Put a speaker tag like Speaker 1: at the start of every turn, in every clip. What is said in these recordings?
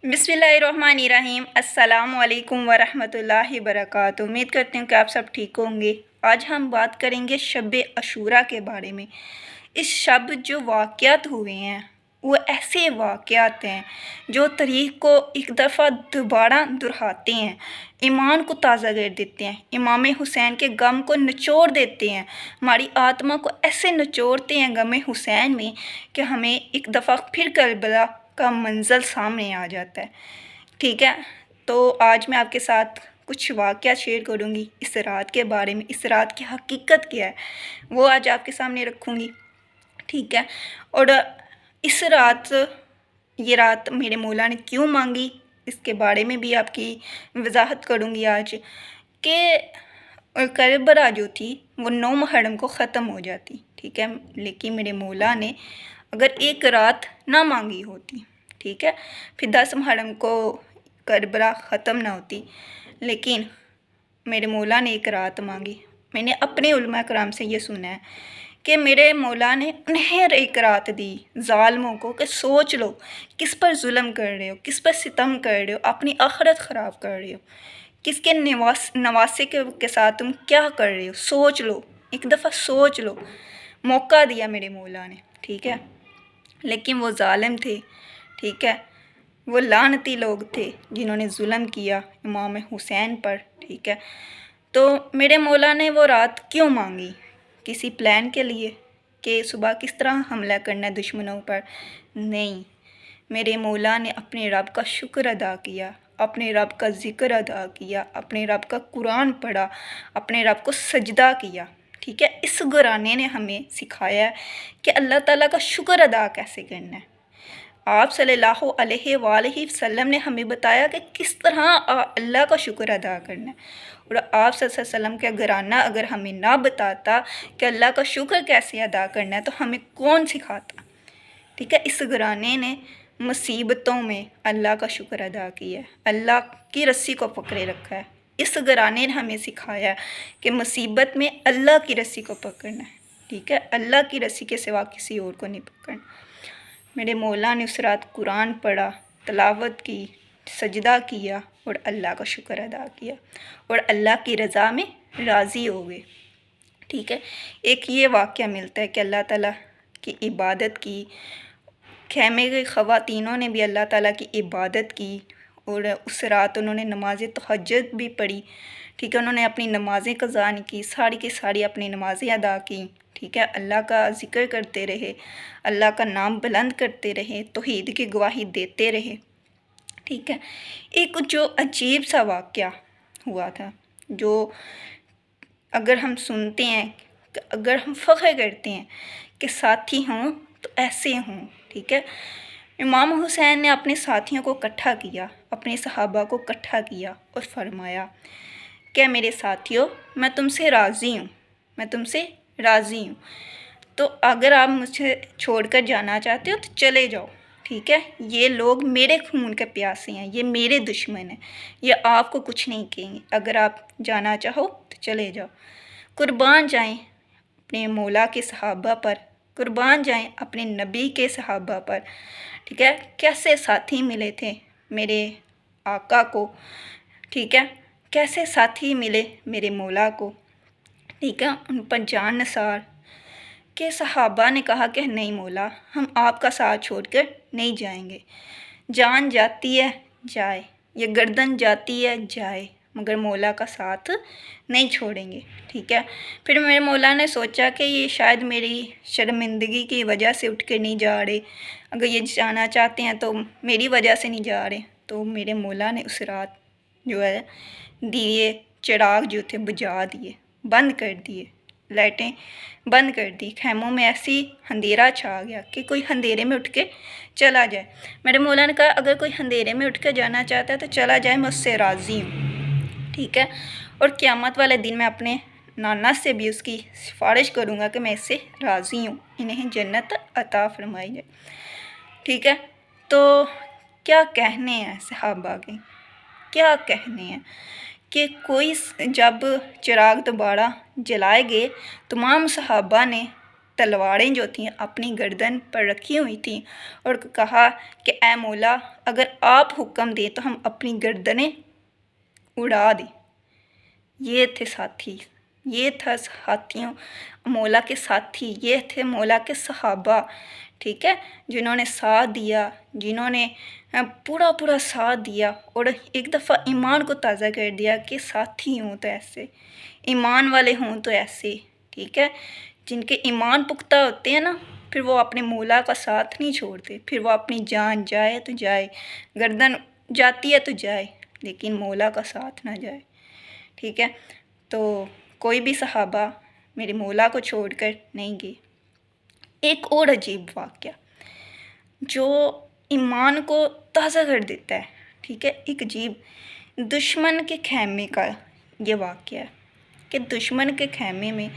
Speaker 1: बिस्मिल्लाहिर्रहमानिर्रहीम। अस्सलामु अलैकुम वरहमतुल्लाहि वबरकातुहू। उम्मीद करती हूँ कि आप सब ठीक होंगे। आज हम बात करेंगे शब अशूरा के बारे में। इस शब जो वाक़यात हुए हैं वो ऐसे वाक़यात हैं जो तारीख़ को एक दफ़ा दोबारा दोहराते हैं, ईमान को ताज़ा कर देते हैं, इमाम हुसैन के गम को निचोड़ देते हैं, हमारी आत्मा को ऐसे निचोड़ते हैं गम हुसैन में कि हमें एक दफ़ा फिर करबला का मंज़र सामने आ जाता है। ठीक है, तो आज मैं आपके साथ कुछ वाक़या शेयर करूँगी इस रात के बारे में। इस रात की हकीकत क्या है वो आज आपके सामने रखूँगी। ठीक है, और इस रात, ये रात मेरे मौला ने क्यों मांगी इसके बारे में भी आपकी वजाहत करूँगी आज। कि करबला जो थी वो 9 मुहर्रम को ख़त्म हो जाती, ठीक है, लेकिन मेरे मौला ने अगर एक रात ना मांगी होती, ठीक है, फिर 10 मुहर्रम को करबला ख़त्म ना होती, लेकिन मेरे मौला ने एक रात मांगी। मैंने अपने उलमा कराम से ये सुना है कि मेरे मौला ने उन्हें एक रात दी ज़ालिमों को कि सोच लो किस पर जुल्म कर रहे हो, किस पर सितम कर रहे हो, अपनी आखिरत ख़राब कर रहे हो, किसके नवासे के साथ तुम क्या कर रहे हो, सोच लो, एक दफ़ा सोच लो। मौका दिया मेरे मौला ने, ठीक है, लेकिन वो ज़ालिम थे, ठीक है, वो लानती लोग थे जिन्होंने जुल्म किया इमाम हुसैन पर, ठीक है। तो मेरे मौला ने वो रात क्यों मांगी? किसी प्लान के लिए कि सुबह किस तरह हमला करना है दुश्मनों पर? नहीं, मेरे मौला ने अपने रब का शुक्र अदा किया, अपने रब का ज़िक्र अदा किया, अपने रब का कुरान पढ़ा, अपने रब को सजदा किया, ठीक है। इस घराने ने हमें सिखाया है कि अल्लाह ताला का शुक्र अदा कैसे करना है। आप सल्लल्लाहु अलैहि वसल्लम ने हमें बताया कि किस तरह अल्लाह का शुक्र अदा करना है, और आप सल्लल्लाहु अलैहि वसल्लम का घराना अगर हमें ना बताता कि अल्लाह का शुक्र कैसे अदा करना है तो हमें कौन सिखाता, ठीक है। इस घराने ने मुसीबतों में अल्लाह का शुक्र अदा किया है, अल्लाह की रस्सी को पकड़े रखा है। इस घराने ने हमें सिखाया कि मुसीबत में अल्लाह की रस्सी को पकड़ना है, ठीक है, अल्लाह की रस्सी के सिवा किसी और को नहीं पकड़ना। मेरे मौला ने उस रात कुरान पढ़ा, तलावत की, सजदा किया और अल्लाह का शुक्र अदा किया और अल्लाह की रज़ा में राज़ी हो गए, ठीक है। एक ये वाक़या मिलता है कि अल्लाह ताला की इबादत की, ख़ैमे के ख़वातीनों ने भी अल्लाह ताला की इबादत की और उस रात उन्होंने नमाज़ तहज्जुद भी पढ़ी, ठीक है, उन्होंने अपनी नमाज़ें क़ज़ा नहीं की, सारी की सारी अपनी नमाज़ें अदा की, ठीक है, अल्लाह का ज़िक्र करते रहे, अल्लाह का नाम बुलंद करते रहे, तौहीद की गवाही देते रहे, ठीक है। एक जो अजीब सा वाक़या हुआ था, जो अगर हम सुनते हैं, अगर हम फ़ख्र करते हैं कि साथी हों तो ऐसे हों, ठीक है। इमाम हुसैन ने अपने साथियों को इकट्ठा किया, अपने सहाबा को इकट्ठा किया और फरमाया क्या मेरे साथियों, मैं तुमसे राज़ी हूँ, मैं तुमसे राज़ी हूँ, तो अगर आप मुझे छोड़कर जाना चाहते हो तो चले जाओ, ठीक है। ये लोग मेरे खून के प्यासे हैं, ये मेरे दुश्मन हैं, ये आपको कुछ नहीं कहेंगे, अगर आप जाना चाहो तो चले जाओ। कुर्बान जाएं अपने मौला के सहाबा पर, कुर्बान जाएं अपने नबी के सहाबा पर, ठीक है। कैसे साथी मिले थे मेरे आका को, ठीक है, कैसे साथी मिले मेरे मौला को, ठीक है। उन पर जान निसार के सहाबा ने कहा कि नहीं मौला, हम आपका साथ छोड़कर नहीं जाएंगे, जान जाती है जाए, ये गर्दन जाती है जाए, मगर मौला का साथ नहीं छोड़ेंगे, ठीक है। फिर मेरे मौला ने सोचा कि ये शायद मेरी शर्मिंदगी की वजह से उठ के नहीं जा रहे, अगर ये जाना चाहते हैं तो मेरी वजह से नहीं जा रहे। तो मेरे मौला ने उस रात जो है दिए चिराग जो थे बुझा दिए, बंद कर दिए, लाइटें बंद कर दी, खैमों में ऐसी अंधेरा छा गया कि कोई अंधेरे में उठ के चला जाए। मेरे मौला ने कहा अगर कोई अंधेरे में उठ के जाना चाहता है तो चला जाए, मैं उससे राज़ी हूँ, ठीक है। और क़यामत वाले दिन मैं अपने नाना से भी उसकी सिफारिश करूँगा कि मैं इससे राज़ी हूँ, इन्हें जन्नत अता फरमाई जाए, ठीक है। तो क्या कहने हैं सहाबा के, क्या कहने हैं कि कोई जब चिराग दोबारा जलाए गए तमाम सहाबा ने तलवारें जो थीं अपनी गर्दन पर रखी हुई थीं और कहा कि ऐ मौला, अगर आप हुक्म दें तो हम अपनी गर्दनें उड़ा दें। ये थे साथी, ये था साथियों मौला के साथी, ये थे मौला के सहाबा, ठीक है, जिन्होंने साथ दिया, जिन्होंने पूरा पूरा साथ दिया और एक दफ़ा ईमान को ताज़ा कर दिया कि साथी हों तो ऐसे, ईमान वाले हों तो ऐसे, ठीक है। जिनके ईमान पुख्ता होते हैं ना, फिर वो अपने मौला का साथ नहीं छोड़ते, फिर वो अपनी जान जाए तो जाए, गर्दन जाती है तो जाए, लेकिन मौला का साथ ना जाए, ठीक है। तो कोई भी सहाबा मेरे मौला को छोड़कर नहीं गए। एक और अजीब वाक़या जो ईमान को ताज़ा कर देता है, ठीक है, एक अजीब दुश्मन के खैमे का ये वाक़या है कि दुश्मन के खैमे में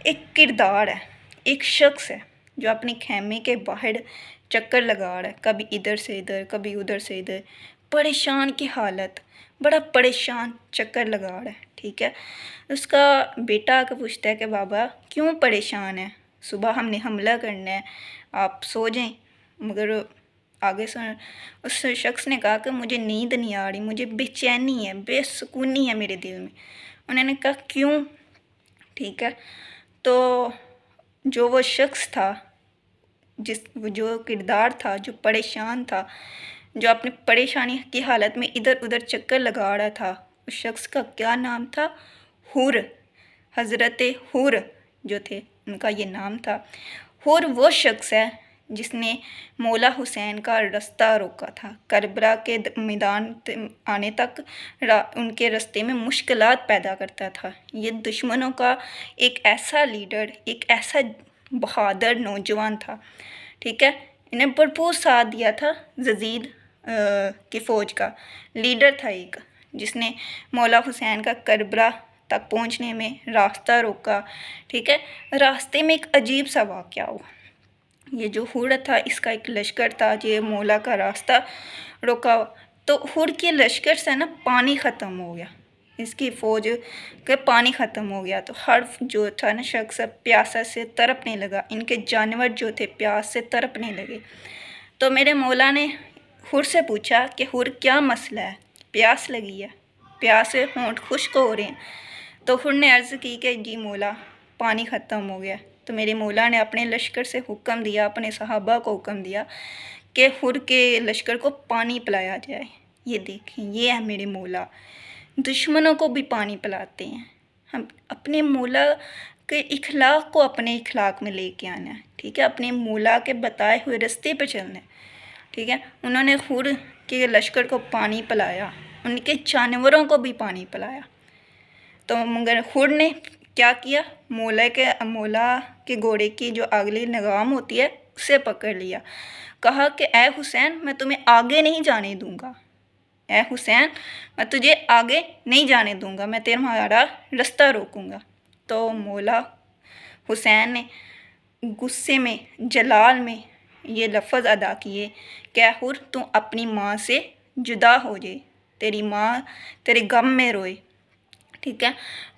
Speaker 1: एक किरदार है, एक शख्स है जो अपने खैमे के बाहर चक्कर लगा रहा है, कभी इधर से इधर, कभी उधर से इधर, परेशान की हालत, बड़ा परेशान चक्कर लगा रहा है, ठीक है। उसका बेटा आकर पूछता है कि बाबा क्यों परेशान है, सुबह हमने हमला करना है, आप सो जाएं। मगर आगे से उस शख्स ने कहा कि मुझे नींद नहीं आ रही, मुझे बेचैनी है, बेसुकूनी है मेरे दिल में। उन्होंने कहा क्यों, ठीक है। तो जो वो शख्स था, जो किरदार था, जो परेशान था, जो अपनी परेशानी की हालत में इधर उधर चक्कर लगा रहा था, उस शख्स का क्या नाम था? हुर, हज़रत हुर जो थे उनका ये नाम था। हुर वो शख्स है जिसने मौला हुसैन का रास्ता रोका था, करबला के मैदान आने तक उनके रास्ते में मुश्किलात पैदा करता था। ये दुश्मनों का एक ऐसा लीडर, एक ऐसा बहादुर नौजवान था, ठीक है। इन्हें भरपूर साथ दिया था यजीद की फ़ौज का लीडर था एक, जिसने मौला हुसैन का करबला तक पहुंचने में रास्ता रोका, ठीक है। रास्ते में एक अजीब सा वाक़या हुआ। ये जो हुर था, इसका एक लश्कर था, ये मौला का रास्ता रोका, तो हुर के लश्कर से ना पानी ख़त्म हो गया, इसकी फ़ौज का पानी ख़त्म हो गया। तो हर जो था ना शख्स प्यासा से तड़पने लगा, इनके जानवर जो थे प्यास से तड़पने लगे। तो मेरे मौला ने हुर से पूछा कि हुर क्या मसला है, प्यास लगी है, प्यास से होंठ खुश्क हो रहे हैं। तो हुर ने अर्ज़ की कि जी मौला पानी ख़त्म हो गया। तो मेरे मौला ने अपने लश्कर से हुक्म दिया, अपने सहाबा को हुक्म दिया कि हुर के लश्कर को पानी पिलाया जाए। ये देखें, ये है मेरे मौला, दुश्मनों को भी पानी पिलाते हैं। हम अपने मौला के इखलाक को अपने इखलाक में लेके आना है, ठीक है, अपने मौला के बताए हुए रास्ते पर चलना है, ठीक है। उन्होंने हुर के लश्कर को पानी पिलाया, उनके जानवरों को भी पानी पिलाया। तो मगर हुर ने क्या किया, मौला के घोड़े की जो अगली लगाम होती है उसे पकड़ लिया, कहा कि ए हुसैन मैं तुम्हें आगे नहीं जाने दूंगा, ए हुसैन मैं तुझे आगे नहीं जाने दूंगा, मैं तुम्हारा रास्ता रोकूंगा। तो मौला हुसैन ने गुस्से में, जलाल में ये लफ्ज़ अदा किए कि हुर तू अपनी माँ से जुदा हो जाए, तेरी माँ तेरे गम में रोए, ठीक है।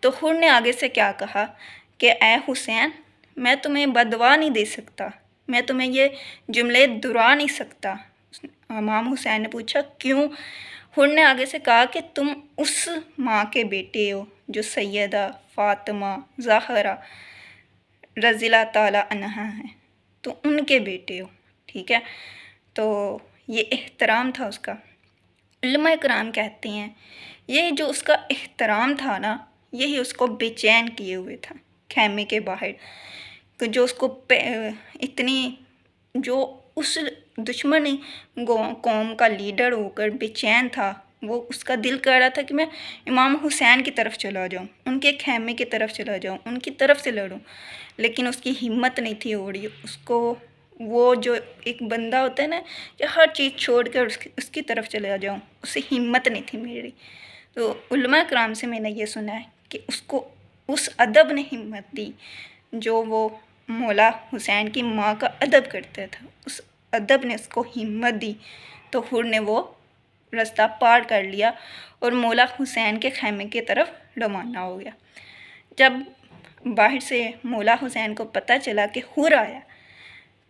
Speaker 1: तो हुर ने आगे से क्या कहा कि ए हुसैन मैं तुम्हें बदवा नहीं दे सकता, मैं तुम्हें ये जुमले दुहरा नहीं सकता। इमाम हुसैन ने पूछा क्यों? हुर ने आगे से कहा कि तुम उस माँ के बेटे हो जो सैयदा फ़ातिमा ज़हरा रज़ियल्लाहु ताला अन्हा हैं, तो उनके बेटे हो, ठीक है। तो ये एहतराम था उसका। उलमा कराम कहते हैं ये जो उसका एहतराम था ना, यही उसको बेचैन किए हुए था खैमे के बाहर, जो उसको इतनी जो उस दुश्मन कौम का लीडर होकर बेचैन था, वो उसका दिल कर रहा था कि मैं इमाम हुसैन की तरफ चला जाऊँ, उनके खैमे की तरफ चला जाऊँ, उनकी तरफ से लड़ूँ, लेकिन उसकी हिम्मत नहीं थी हो रही। उसको वो जो एक बंदा होता है ना कि हर चीज़ छोड़ कर उसकी तरफ चला जाऊँ, उससे हिम्मत नहीं थी मेरी। तो उलमा कराम से मैंने ये सुना है कि उसको उस अदब ने हिम्मत दी जो वो मौला हुसैन की माँ का अदब करता था, उस अदब ने उसको हिम्मत दी। तो हुर ने वो रास्ता पार कर लिया और मौला हुसैन के खैमे की तरफ रवाना हो गया। जब बाहर से मौला हुसैन को पता चला कि हुर आया,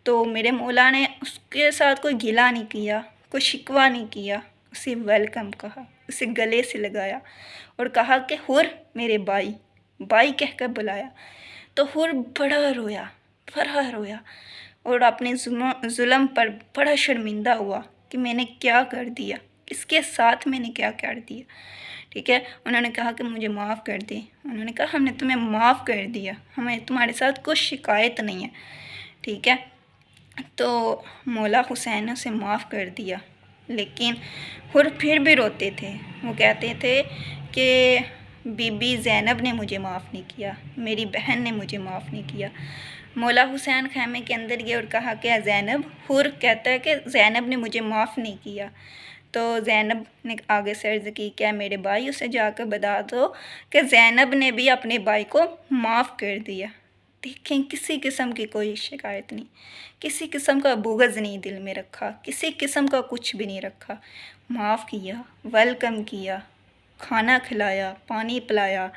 Speaker 1: तो मेरे मौला ने उसके साथ कोई गिला नहीं किया, कोई शिकवा नहीं किया, उसे वेलकम कहा, उसे गले से लगाया और कहा कि हुर मेरे भाई, भाई कहकर बुलाया। तो हुर बड़ा रोया और अपने जुल्म पर बड़ा शर्मिंदा हुआ कि मैंने क्या कर दिया, इसके साथ मैंने क्या कर दिया। ठीक है, उन्होंने कहा कि मुझे माफ़ कर दे। उन्होंने कहा हमने तुम्हें माफ़ कर दिया, हमें तुम्हारे साथ कुछ शिकायत नहीं है। ठीक है, तो मौला हुसैन ने उसे माफ़ कर दिया, लेकिन हुर फिर भी रोते थे। वो कहते थे कि बीबी ज़ैनब ने मुझे माफ़ नहीं किया, मेरी बहन ने मुझे माफ़ नहीं किया। मौला हुसैन खैमे के अंदर गए और कहा कि ज़ैनब, हुर कहता है कि ज़ैनब ने मुझे माफ़ नहीं किया। तो ज़ैनब ने आगे से अर्ज़ की, क्या मेरे भाई उसे जाकर बता दो कि ज़ैनब ने भी अपने भाई को माफ़ कर दिया। देखें, किसी किस्म की कोई शिकायत नहीं, किसी किस्म का बुग़्ज़ नहीं दिल में रखा, किसी किस्म का कुछ भी नहीं रखा। माफ़ किया, वेलकम किया, खाना खिलाया, पानी पिलाया।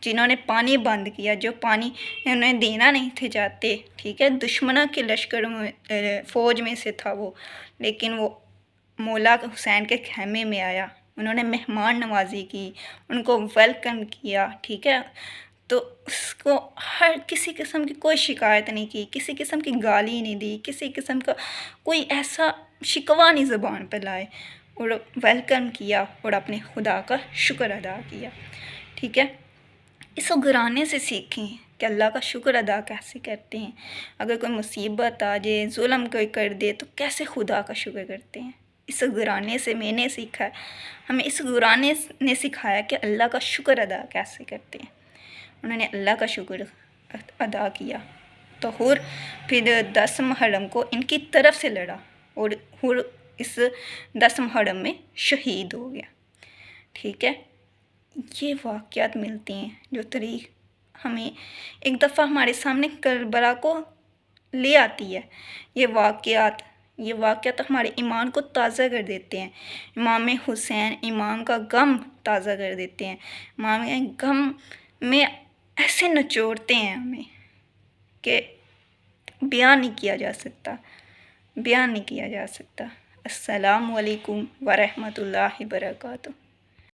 Speaker 1: जिन्होंने पानी बंद किया, जो पानी उन्हें देना नहीं थे चाहते, ठीक है, दुश्मनों के लश्कर में फ़ौज में से था वो, लेकिन वो मौला हुसैन के खेमे में आया, उन्होंने मेहमान नवाजी की, उनको वेलकम किया। ठीक है, तो उसको हर किसी किस्म की कोई शिकायत नहीं की, किसी किस्म की गाली नहीं दी, किसी किस्म का कोई ऐसा शिकवा नहीं ज़ुबान पर लाए, और वेलकम किया और अपने खुदा का शुक्र अदा किया। ठीक है, इस घराने से सीखें कि अल्लाह का शुक्र अदा कैसे करते हैं। अगर कोई मुसीबत आ जाए, जुल्म कोई कर दे, तो कैसे खुदा का शुक्र करते हैं। इस घराने से मैंने सीखा है, हमें इस घराने ने सिखाया कि अल्लाह का शुक्र अदा कैसे करते हैं। उन्होंने अल्लाह का शुक्र अदा किया। तो हुर फिर 10 मुहर्रम को इनकी तरफ से लड़ा और हुर इस 10 मुहर्रम में शहीद हो गया। ठीक है, ये वाक़यात मिलती हैं जो तारीख़ हमें एक दफ़ा हमारे सामने करबला को ले आती है। ये वाक़यात हमारे ईमान को ताज़ा कर देते हैं। इमाम हुसैन ईमान का गम ताज़ा कर देते हैं। इमाम गम में ऐसे निचोड़ते हैं हमें कि बयान नहीं किया जा सकता। अस्सलामु अलैकुम व रहमतुल्लाहि व बरकातुहू।